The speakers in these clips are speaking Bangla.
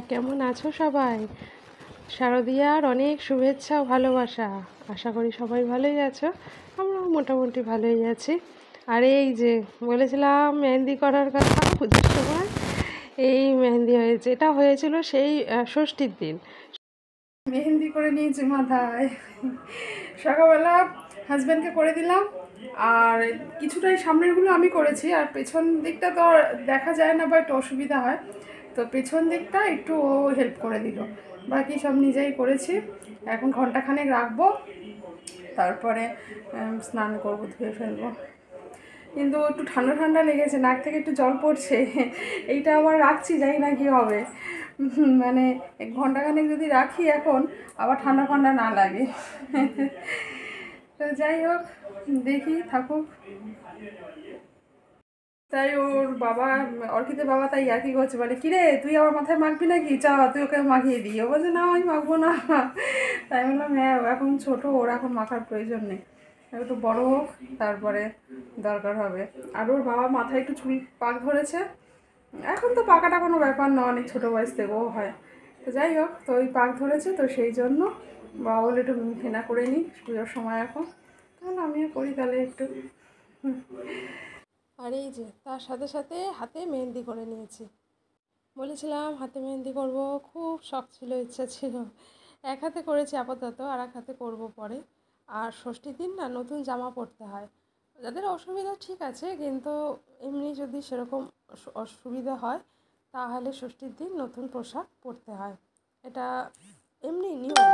কেমন আছো সবাই? শারদিয়ার অনেক শুভেচ্ছা ও ভালোবাসা। আশা করি সবাই ভালোই আছো। আমরাও মোটামুটি ভালোই আছি। আর এই যে বলেছিলাম মেহেন্দি করার কথা পুজোর সময়, এই মেহেন্দি হয়েছে। এটা হয়েছিল সেই ষষ্ঠীর দিন। মেহেন্দি করে নিয়েছি মাথায়। সকালবেলা হাজব্যান্ডকে করে দিলাম, আর কিছুটাই সামনেরগুলো আমি করেছি, আর পেছন দিকটা তো আর দেখা যায় না বা একটু অসুবিধা হয়, তো পেছন দিকটা একটু ও হেল্প করে দিল। বাকি সব নিজেই করেছি। এখন ঘন্টাখানেক রাখবো, তারপরে স্নান করবো, ধুয়ে ফেলবো। কিন্তু একটু ঠান্ডা ঠান্ডা লেগেছে, নাক থেকে একটু জল পড়ছে। এইটা আবার রাখছি, জানি না কী হবে। মানে ঘন্টাখানেক যদি রাখি এখন, আবার ঠান্ডা ঠান্ডা না লাগে। তো যাই হোক, দেখি থাকুক। তাই ওর বাবা, অর্কিতের বাবা তাই আর কি করছে, বলে কিরে তুই আমার মাথায় মাখবি নাকি, চা তুই ওকে মাখিয়ে দিই। ও বলছে না আমি মাখবো না। তাই বললাম হ্যাঁ, ও এখন ছোটো, ওর এখন মাখার প্রয়োজন নেই, একটু বড় হোক তারপরে দরকার হবে। আর ওর বাবা মাথায় একটু চুল পাক ধরেছে। এখন তো পাকাটা কোনো ব্যাপার না, অনেক ছোটো বয়স থেকেও হয়। তো যাই হোক, তো ওই পাক ধরেছে, তো সেই জন্য বাবা বলে একটু হেনা করে নিই পুজোর সময় এখন। তাহলে আমিও করি তাহলে একটু। আর এই যে তার সাথে সাথে হাতে মেহেন্দি করে নিয়েছি। বলেছিলাম হাতে মেহেন্দি করব, খুব শখ ছিল, ইচ্ছা ছিল। এক হাতে করেছি আপাতত, আর এক হাতে করবো পরে। আর ষষ্ঠীর দিন না নতুন জামা পরতে হয়। যাদের অসুবিধা ঠিক আছে, কিন্তু এমনি যদি সেরকম অসুবিধা হয় তাহলে ষষ্ঠীর দিন নতুন পোশাক পরতে হয়। এটা এমনি নিয়ম।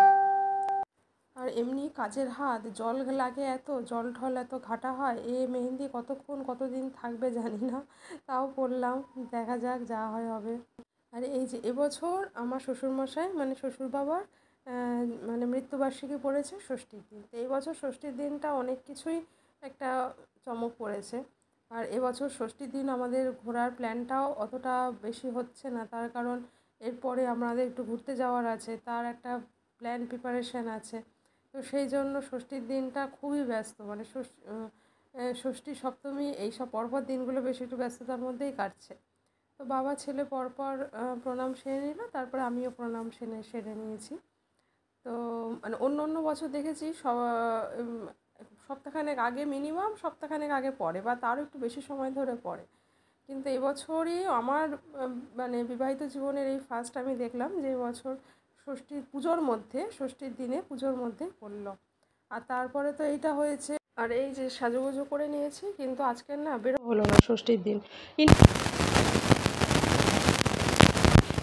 আর এমনি কাজের হাত, জল লাগে, এত জল ঢল এত ঘাটা হয়, এ মেহেন্দি কতক্ষণ কতদিন থাকবে জানি না, তাও পরলাম, দেখা যাক যা হয় হবে। আর এই যে এবছর আমার শ্বশুরমশাই মানে শ্বশুর বাবার মানে মৃত্যুবার্ষিকী পড়েছে ষষ্ঠীর দিন। তো এই বছর ষষ্ঠীর দিনটা অনেক কিছুই একটা চমক পড়েছে। আর এবছর ষষ্ঠীর দিন আমাদের ঘোরার প্ল্যানটাও অতটা বেশি হচ্ছে না, তার কারণ এরপরে আমাদের একটু ঘুরতে যাওয়ার আছে, তার একটা প্ল্যান প্রিপারেশন আছে। তো সেই জন্য ষষ্ঠীর দিনটা খুবই ব্যস্ত, মানে ষষ্ঠী সপ্তমী এইসব পরপর দিনগুলো বেশ একটু ব্যস্ততার মধ্যেই কাটছে। তো বাবা ছেলে পরপর প্রণাম সেরে নিল, তারপরে আমিও প্রণাম সেরে নিয়েছি। তো মানে অন্য অন্য বছর দেখেছি সপ্তাহখানেক আগে, মিনিমাম সপ্তাহখানেক আগে পড়ে বা তারও একটু বেশি সময় ধরে পড়ে। কিন্তু এবছরই আমার মানে বিবাহিত জীবনের এই ফার্স্ট আমি দেখলাম যে এবছর ষষ্ঠীর পুজোর মধ্যে, ষষ্ঠীর দিনে পুজোর মধ্যে পড়লো। আর তারপরে তো এইটা হয়েছে। আর এই যে সাজুগুজু করে নিয়েছি, কিন্তু আজকের না বেরো হলো না ষষ্ঠীর দিন।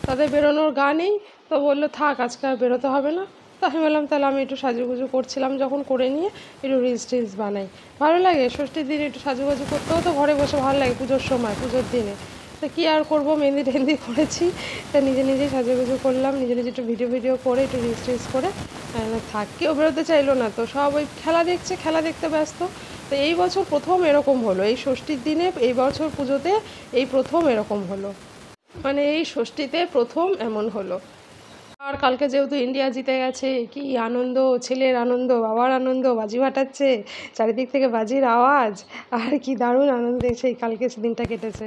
তাদের বেরোনোর গা নেই, তো বললো থাক আজকে আর বেরোতে হবে না। তো আমি বললাম তাহলে আমি একটু সাজুগুজু করছিলাম যখন, করে নিয়ে একটু রিলস টিলস বানাই। ভালো লাগে ষষ্ঠীর দিনে একটু সাজুগুজু করতেও, তো ঘরে বসে ভালো লাগে পুজোর সময়, পুজোর দিনে। তো কী আর করবো, মেহেন্দি টেহেন্দি করেছি, তা নিজে নিজেই সাজুগুজু করলাম, নিজে নিজে একটু ভিডিও করে একটু রিলস টিলস করে। থাক, কেউ বেরোতে চাইলো না, তো সব ওই খেলা দেখছে, খেলা দেখতে ব্যস্ত। তো এই বছর প্রথম এরকম হলো, এই ষষ্ঠীর দিনে এই বছর পুজোতে এই প্রথম এরকম হলো, মানে এই ষষ্ঠীতে প্রথম এমন হলো। আর কালকে যেহেতু ইন্ডিয়া জিতে গেছে, কি আনন্দ, ছেলের আনন্দ, বাবার আনন্দ, বাজি ফাটাচ্ছে চারিদিক থেকে, বাজির আওয়াজ, আর কি দারুণ আনন্দে সেই কালকে দিনটা কেটেছে।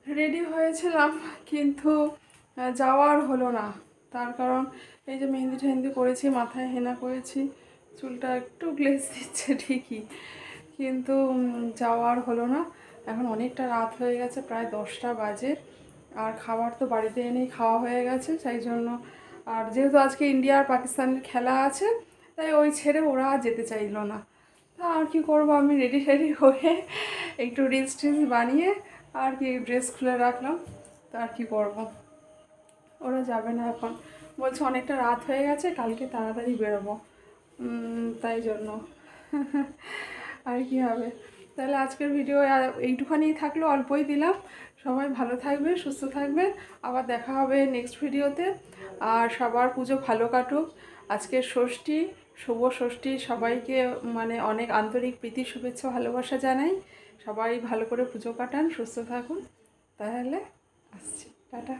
রেডি হয়েছিলাম, কিন্তু যাওয়ার হলো না। তার কারণ এই যে মেহেন্দি টেহেন্দি করেছি, মাথায় হেনা করেছি, চুলটা একটু গ্লেজ দিচ্ছে ঠিকই, কিন্তু যাওয়ার হলো না। এখন অনেকটা রাত হয়ে গেছে, প্রায় 10টা বাজে। আর খাবার তো বাড়িতে এনেই খাওয়া হয়ে গেছে, সেই জন্য। আর যেহেতু আজকে ইন্ডিয়া আর পাকিস্তানের খেলা আছে, তাই ওই ছেড়ে ওরা যেতে চাইলো না। তা আর কি করবো, আমি রেডি রেডি হয়ে একটু রিলস টিলস বানিয়ে আর কি ড্রেস খুলে রাখলাম। তা আর কি করবো, ওরা যাবে না এখন, বলছে অনেকটা রাত হয়ে গেছে, কালকে তাড়াতাড়ি বেরোবো, তাই জন্য। আর কি হবে। তাহলে আজকের ভিডিও এইটুখানি থাকলো, অল্পই দিলাম। সবাই ভালো থাকবে, সুস্থ থাকবে, আবার দেখা হবে নেক্সট ভিডিওতে। আর সবার পুজো ভালো কাটুক। আজকের ষষ্ঠী, শুভ ষষ্ঠী, সবাইকে মানে অনেক আন্তরিক প্রীতি শুভেচ্ছা ভালোবাসা জানাই। সবাই ভালো করে পুজো কাটান, সুস্থ থাকুন। তাহলে আসছি, টাটা।